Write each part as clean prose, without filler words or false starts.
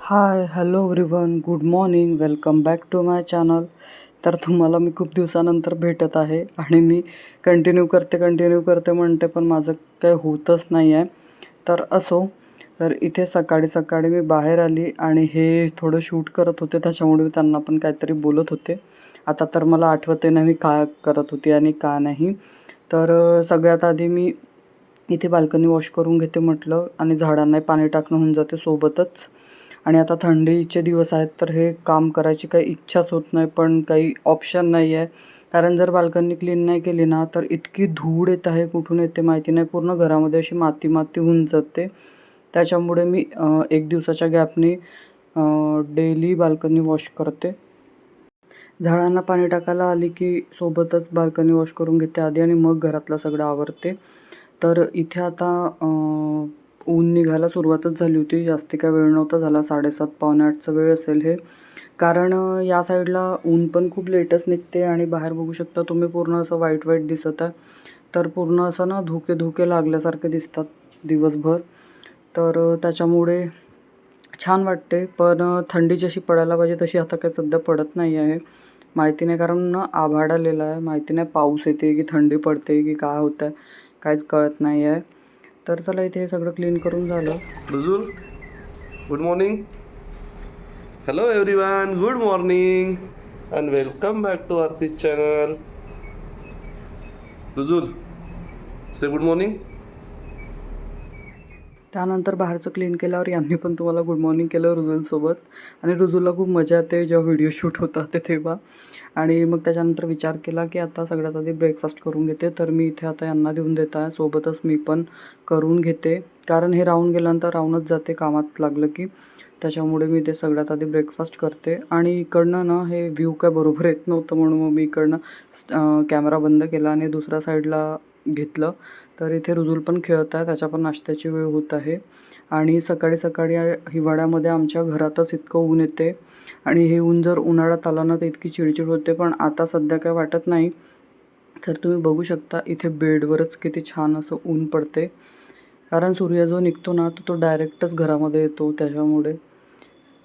High hello everyone, good morning, welcome back to my channel. तर तुम्हाला मी खूप दिवसानंतर भेटत आहे आणि मी कंटिन्यू करते म्हणते, पण माझं काही होतच नाही आहे. तर असो, तर इथे सकाळी सकाळी मी बाहेर आली आणि हे थोडं शूट करत होते, त्याच्यामुळे मी त्यांना पण काहीतरी बोलत होते. आता तर मला आठवते नाही मी काय करत होती आणि का नाही. तर सगळ्यात आधी मी इथे बाल्कनी वॉश करून घेते म्हटलं, आणि झाडांनाही पाणी टाकणं होऊन जाते सोबतच. आणि आता थंडीचे दिवस आहेत, तर हे काम करायची काही इच्छाच होत नाही, पण काही ऑप्शन नाही आहे. कारण जर बाल्कनी क्लीन नाही केली ना, तर इतकी धूळ येत आहे, कुठून येते माहिती नाही, पूर्ण घरामध्ये अशी माती माती होऊन जाते. त्याच्यामुळे मी 1 दिवसाच्या गॅपनी डेली बाल्कनी वॉश करते. झाडांना पाणी टाकायला आली की सोबतच बाल्कनी वॉश करून घेते आधी, आणि मग घरातलं सगळं आवरते. तर इथे आता ऊन निघायला सुरुवातच झाली होती. जास्ती काय वेळ नव्हता झाला, 7:30 पावणे 8चा वेळ असेल हे. कारण या साईडला ऊन पण खूप लेटच निघते आणि बाहेर बघू शकता तुम्ही, पूर्ण असं व्हाईट व्हाईट दिसत आहे. तर पूर्ण असं ना धुके धुके लागल्यासारखे दिसतात दिवसभर. तर त्याच्यामुळे छान वाटते, पण थंडी जशी पडायला पाहिजे तशी आता काही सध्या पडत नाही आहे. माहिती नाही, कारण ना आभाळ आलेला आहे. माहिती नाही पाऊस येते की थंडी पडते की काय होतं आहे, काहीच कळत नाही आहे. तर चला, इथे हे सगळं क्लीन करून झालं. Rujul, good morning. Hello everyone, good morning and welcome back to Arti's channel. Rujul, say good morning. त्यानंतर बाहेरचं क्लीन केल्यावर यांनी पण तुम्हाला गुड मॉर्निंग केलं रुजुलसोबत. आणि रुजुलला खूप मजा येते जेव्हा व्हिडिओ शूट होतात ते तेव्हा. आणि मग त्याच्यानंतर विचार केला की आता सगळ्यात आधी ब्रेकफास्ट करून घेते. तर मी इथे आता यांना देऊन देत आहे, सोबतच मी पण करून घेते. कारण हे राहून गेल्यानंतर राहूनच जाते कामात लागलं की. त्याच्यामुळे मी ते सगळ्यात आधी ब्रेकफास्ट करते. आणि इकडनं ना हे व्ह्यू काय बरोबर येत नव्हतं, म्हणून मग मी इकडनं कॅमेरा बंद केला आणि दुसऱ्या साईडला घेतलं. तर इथे रुजुल पण खेळत आहे, त्याच्या पण नाश्त्याची वेळ होत आहे. आणि सकाळी सकाळी हिवाळ्यामध्ये आमच्या घरातच इतकं ऊन येते, आणि हे ऊन जर उन्हाळ्यात आलं ना तर इतकी चिडचिड होते, पण आता सध्या काय वाटत नाही. तर तुम्ही बघू शकता इथे बेडवरच किती छान असं ऊन पडते. कारण सूर्य जो निघतो ना तो डायरेक्टच घरामध्ये येतो त्याच्यामुळे.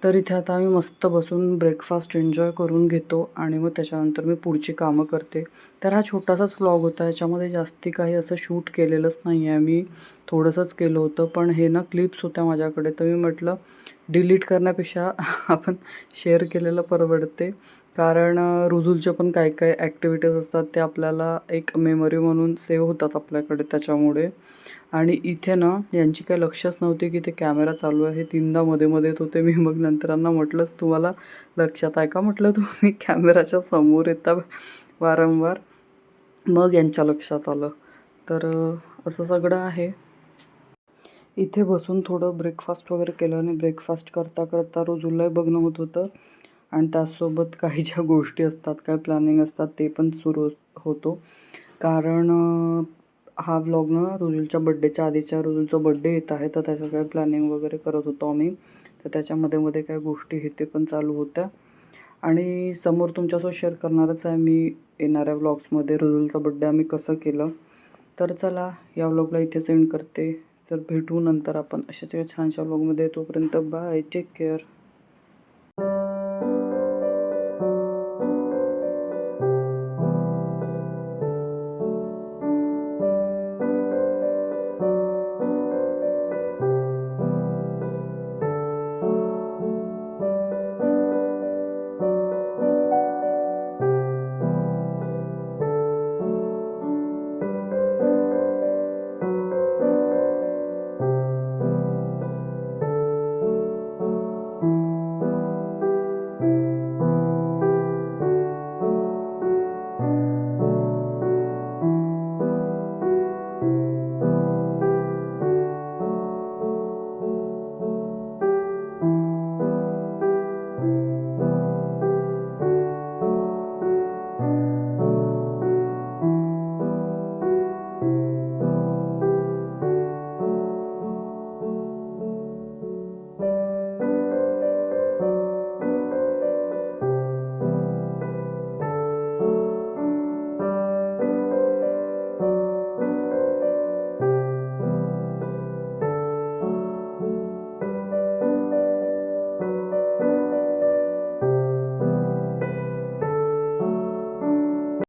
तर इथे आता आम्ही मस्त बसून ब्रेकफास्ट एन्जॉय करून घेतो, आणि मग त्याच्यानंतर मी पुढची कामं करते. तर हा छोटासाच व्लॉग होता, याच्यामध्ये जास्ती काही असं शूट केलेलंच नाही आहे मी. थोडंसंच केलं होतं, पण हे ना क्लिप्स होत्या माझ्याकडे, तर मी म्हटलं डिलीट करण्यापेक्षा आपण शेअर केलेलं परवडते. कारण रुजुलच्या पण काही काही ॲक्टिव्हिटीज असतात ते आपल्याला एक मेमरी म्हणून सेव्ह होतात आपल्याकडे त्याच्यामुळे. आणि इथे ना यांची काही लक्षच नव्हती की ते कॅमेरा चालू आहे. 3दा मध्ये मध्ये येत होते. मी मग नंतर यांना म्हटलंच, तुम्हाला लक्षात आहे का म्हटलं तुम्ही कॅमेराच्या समोर येता वारंवार. मग यांच्या लक्षात आलं. तर असं सगळं आहे. इथे बसून थोडं ब्रेकफास्ट वगैरे केलं, आणि ब्रेकफास्ट करता करता रुजुललाही बघणं होत होतं, आणि त्याचसोबत काही ज्या गोष्टी असतात, काय प्लॅनिंग असतात ते पण सुरू होतो. कारण हा व्लॉग ना रुजुलच्या बड्डेच्या आधीच्या, रुजुलचा बड्डे येत आहे, तर त्याचं काय प्लॅनिंग वगैरे करत होतो आम्ही. तर त्याच्यामध्ये मध्ये काय गोष्टी हे ते पण चालू होत्या. आणि समोर तुमच्यासोबत शेअर करणारच आहे मी येणाऱ्या व्लॉग्समध्ये रुजुलचा बड्डे आम्ही कसं केलं. तर चला, या व्लॉगला इथेच एंड करते. तर भेटू नंतर आपण अशाच छानशा व्लॉगमध्ये. तोपर्यंत बाय, टेक केअर.